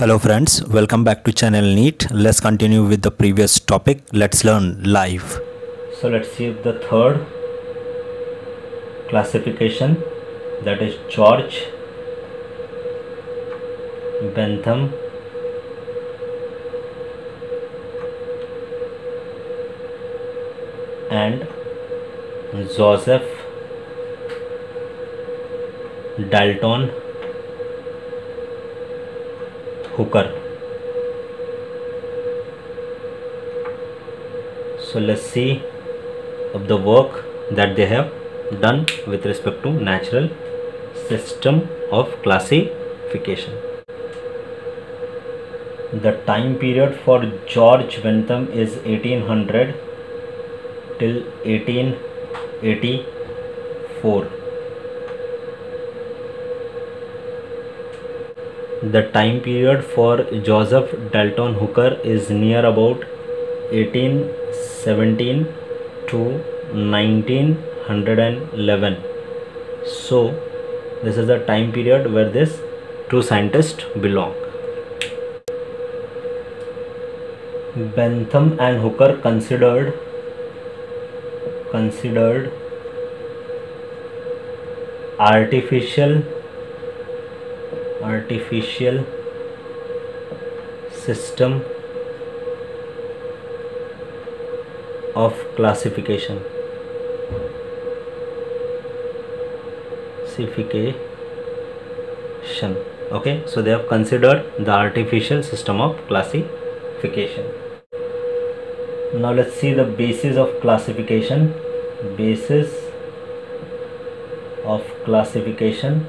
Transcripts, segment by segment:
Hello friends, welcome back to channel NEET. Let's continue with the previous topic. Let's learn live. So let's see the third classification, that is George Bentham and Joseph Dalton Hooker. So let's see of the work that they have done with respect to natural system of classification. The time period for George Bentham is 1800 till 1884. The time period for Joseph Dalton Hooker is near about 1817 to 1911. So this is the time period where these two scientists belong. Bentham and Hooker considered artificial system of classification. Okay, so they have considered the artificial system of classification. Now let's see the basis of classification. Basis of classification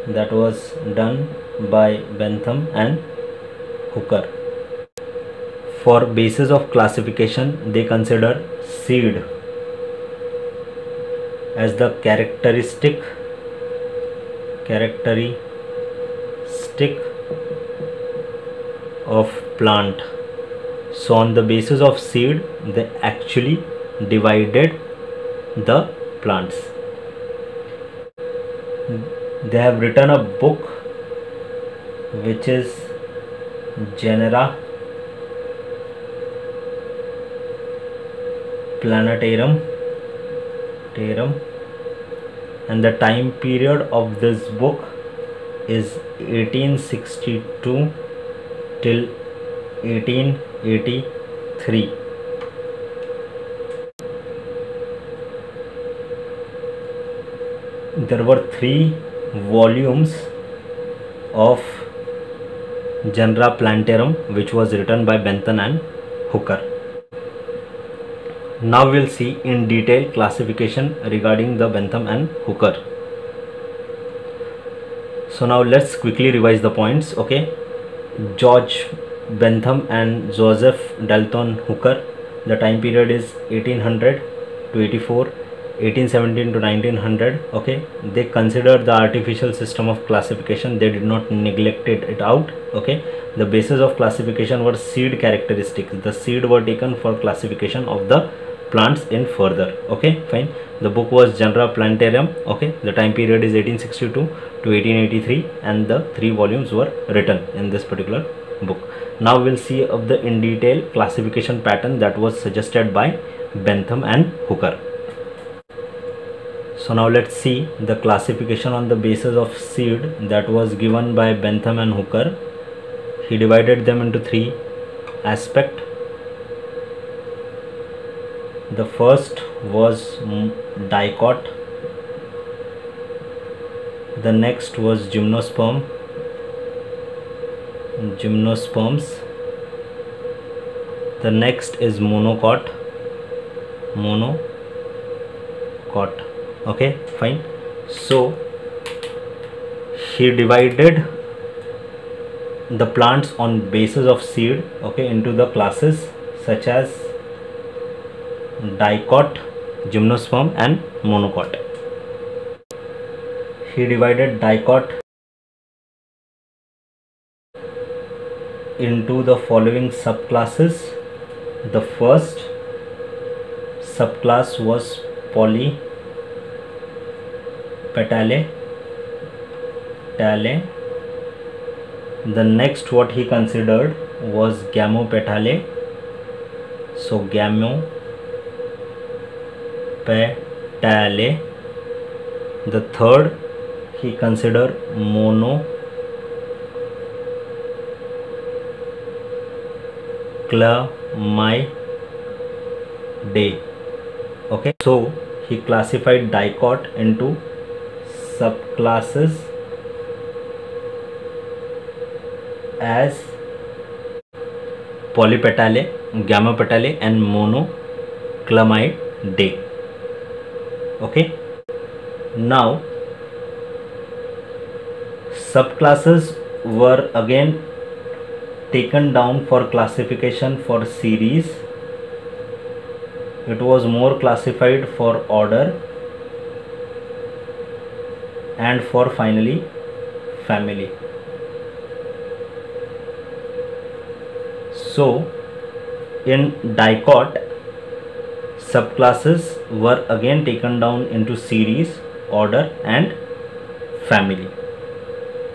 that was done by Bentham and Hooker. For basis of classification, they consider seed as the characteristic of plant. So on the basis of seed, they actually divided the plants. They have written a book which is Genera Plantarum, and the time period of this book is 1862 till 1883. There were 3 volumes of Genera Plantarum which was written by Bentham and Hooker. Now we'll see in detail classification regarding the Bentham and Hooker. So now let's quickly revise the points. Okay, George Bentham and Joseph Dalton Hooker, the time period is 1800 to 84, 1817 to 1900. Okay, they considered the artificial system of classification. They did not neglect it out. Okay, the basis of classification were seed characteristics. The seed were taken for classification of the plants in further. Okay, fine. The book was Genera Plantarum. Okay, the time period is 1862 to 1883, and the 3 volumes were written in this particular book. Now we'll see of the in detail classification pattern that was suggested by Bentham and Hooker. So now let's see the classification on the basis of seed that was given by Bentham and Hooker. He divided them into 3 aspects. The first was dicot, the next was gymnosperms, the next is monocot. Okay, fine. So he divided the plants on basis of seed, okay, into the classes such as dicot, gymnosperm and monocot. He divided dicot into the following subclasses. The first subclass was Polypetalae, Polypetale. The next what he considered was Gamopetale. So Gamopetale. The third he considered Monoclamidae. Okay, so he classified dicot into subclasses as Polypetale, Gamopetale and Monoclamidae. Okay, now subclasses were again taken down for classification for series. It was more classified for order and for finally family. So in dicot, subclasses were again taken down into series, order and family.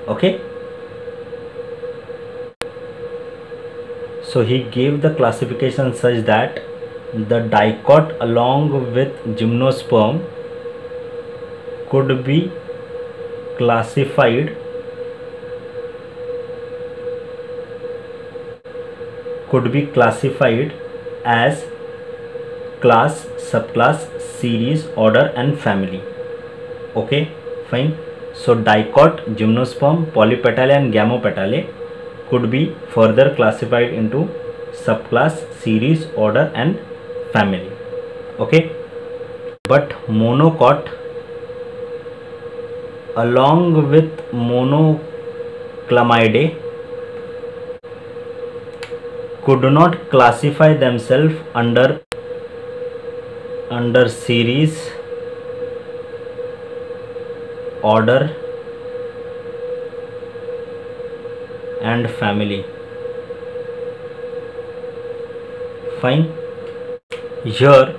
Okay, so he gave the classification such that the dicot along with gymnosperm could be classified as class, subclass, series, order and family. Okay, fine. So dicot, gymnosperm, polypetale and gamopetale could be further classified into subclass, series, order and family. Okay, but monocot along with Monoclamidae could not classify themselves under series, order and family. Fine. Here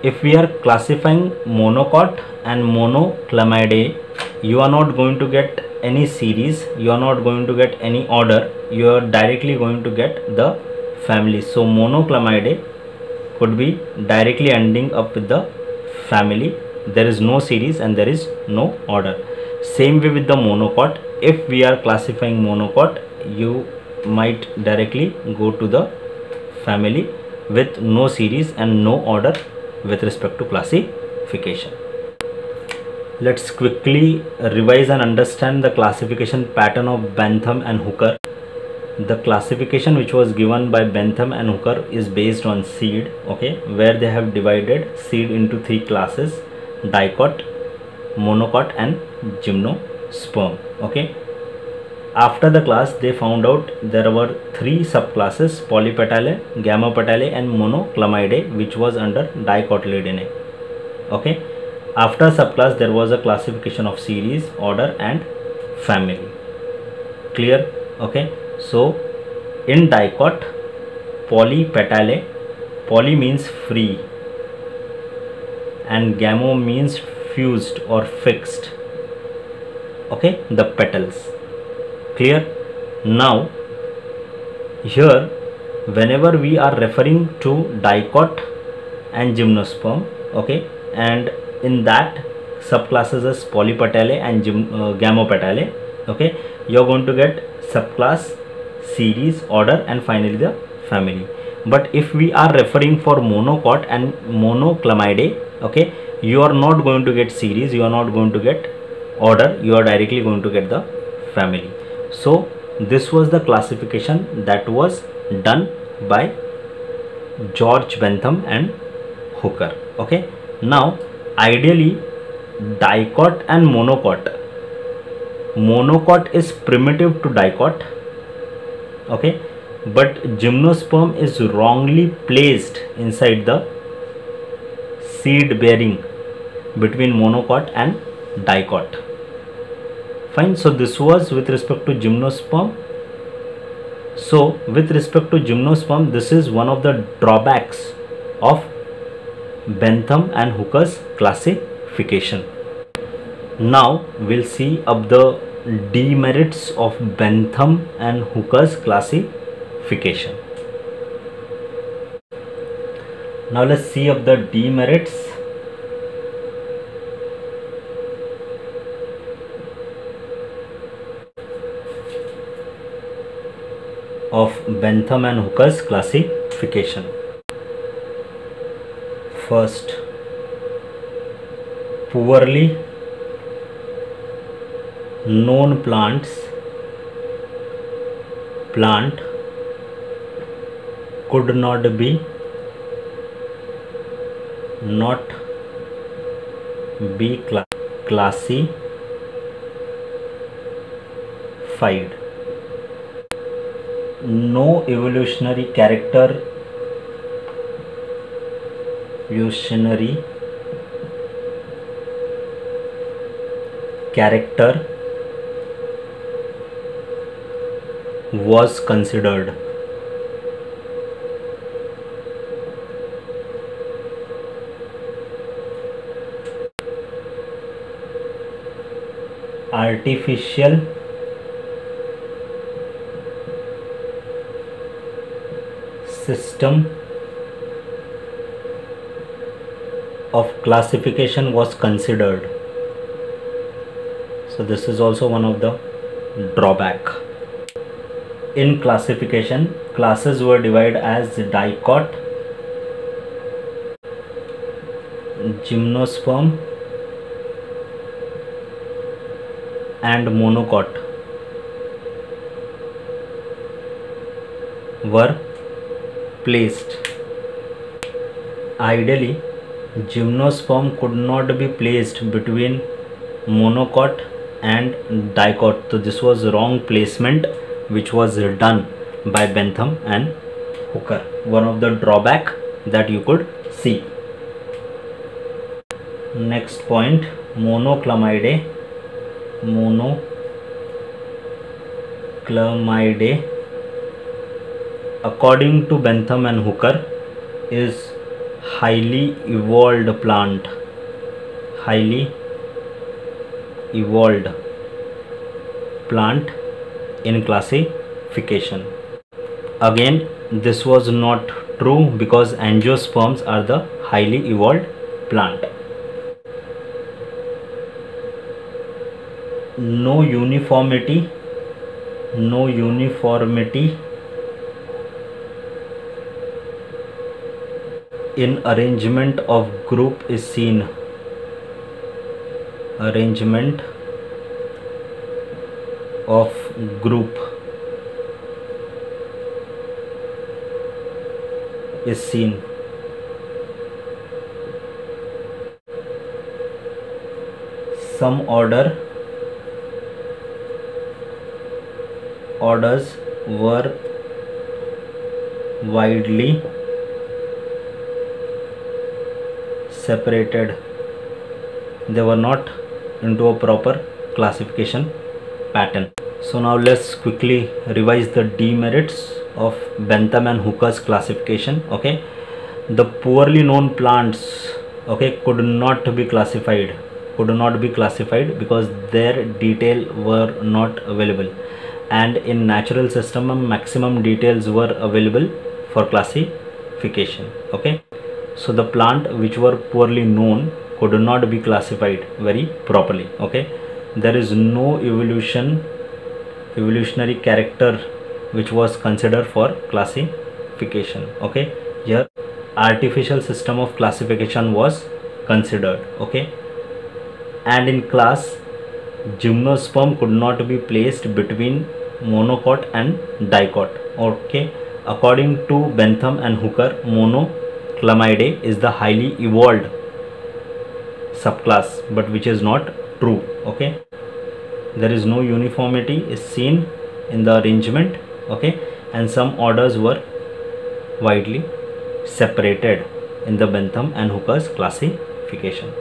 if we are classifying monocot and Monoclamidae, you are not going to get any series, you are not going to get any order, you are directly going to get the family. So Monoclamidae could be directly ending up with the family. There is no series and there is no order. Same way with the monocot. If we are classifying monocot, you might directly go to the family with no series and no order with respect to classification. Let's quickly revise and understand the classification pattern of Bentham and Hooker. The classification which was given by Bentham and Hooker is based on seed, okay, where they have divided seed into three classes: dicot, monocot and gymnosperm. Okay, after the class they found out there were three subclasses: polypetale, gamopetale and Monoclamidae, which was under dicotyledonnae. Okay, after subclass there was a classification of series, order and family. Clear? Okay, so in dicot, polypetale, poly means free and gamo means fused or fixed. Okay, the petals. Clear? Now here whenever we are referring to dicot and gymnosperm, okay, and in that subclasses as polypetale and gamopetale, okay, you are going to get subclass, series, order and finally the family. But if we are referring for monocot and Monoclamidae, okay, you are not going to get series, you are not going to get order, you are directly going to get the family. So this was the classification that was done by George Bentham and Hooker. Okay, now ideally dicot and monocot is primitive to dicot, okay, but gymnosperm is wrongly placed inside the seed bearing between monocot and dicot. Fine. So this was with respect to gymnosperm. So with respect to gymnosperm, this is one of the drawbacks of Bentham and Hooker's classification. Now we'll see up the demerits of Bentham and Hooker's classification. Now let's see up the demerits of Bentham and Hooker's classification. First, poorly known plant could not be classified. No evolutionary character was considered. Artificial system of classification was considered. So this is also one of the drawback. In classification, classes were divided as dicot, gymnosperm and monocot were placed. Ideally, gymnosperm could not be placed between monocot and dicot. So this was wrong placement which was done by Bentham and Hooker. One of the drawback that you could see. Next point, monoclamidae. According to Bentham and Hooker, is highly evolved plant. In classification. Again, this was not true because angiosperms are the highly evolved plant. No uniformity in arrangement of group is seen. Arrangement of group is seen. Some orders were widely separated. They were not into a proper classification pattern. So now let's quickly revise the demerits of Bentham and Hooker's classification. Okay, the poorly known plants, okay, could not be classified because their detail were not available, and in natural system maximum details were available for classification. Okay, so the plant which were poorly known could not be classified very properly. Okay, there is no evolutionary character which was considered for classification. Okay, here artificial system of classification was considered. Okay, and in class, gymnosperm could not be placed between monocot and dicot. Okay, according to Bentham and Hooker, monoclamidae is the highly evolved subclass, but which is not true. Okay, there is no uniformity is seen in the arrangement. Okay, and some orders were widely separated in the Bentham and Hooker's classification.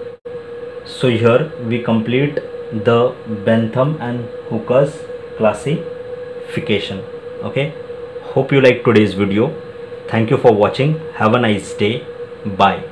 So here we complete the Bentham and Hooker's classification. Okay, hope you like today's video. Thank you for watching. Have a nice day. Bye.